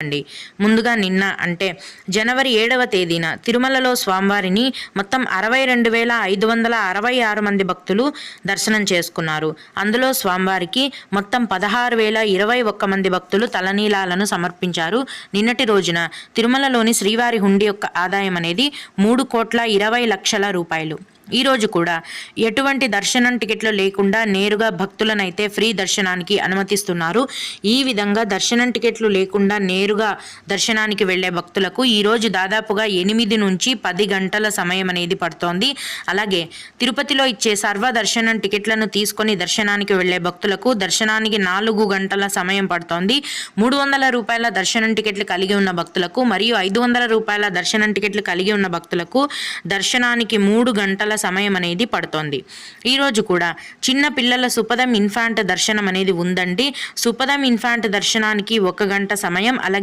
అండి. ముందుగా నిన్న అంటే జనవరి 7వ తేదీన తిరుమలలో స్వామివారిని మొత్తం 62,566 మంది భక్తులు దర్శనం చేసుకున్నారు. అందులో స్వామివారికి మొత్తం 16,021 మంది భక్తులు తలనీలాలను సమర్పించారు. నిన్నటి రోజున తిరుమలలోని శ్రీవారి హుండీ యొక్క ఆదాయం అనేది 3,20,00,000 రూపాయలు. ఈ రోజు కూడా ఎటువంటి దర్శనం టికెట్లు లేకుండా నేరుగా భక్తులనైతే ఫ్రీ దర్శనానికి అనుమతిస్తున్నారు. ఈ విధంగా దర్శనం టికెట్లు లేకుండా నేరుగా దర్శనానికి వెళ్లే భక్తులకు ఈ రోజు దాదాపుగా 8 నుంచి 10 గంటల సమయం అనేది పడుతోంది. అలాగే తిరుపతిలో ఇచ్చే సర్వ దర్శనం టికెట్లను తీసుకొని దర్శనానికి వెళ్లే భక్తులకు దర్శనానికి 4 గంటల సమయం పడుతోంది. 300 రూపాయల దర్శనం టికెట్లు కలిగి ఉన్న భక్తులకు మరియు 500 రూపాయల దర్శనం టికెట్లు కలిగి ఉన్న భక్తులకు దర్శనానికి 3 గంటల సమయం అనేది పడుతోంది. ఈ రోజు కూడా చిన్న పిల్లల సుపదం ఇన్ఫాంట్ దర్శనం అనేది ఉందండి. సుపదం ఇన్ఫాంట్ దర్శనానికి 1 గంట సమయం, అలాగే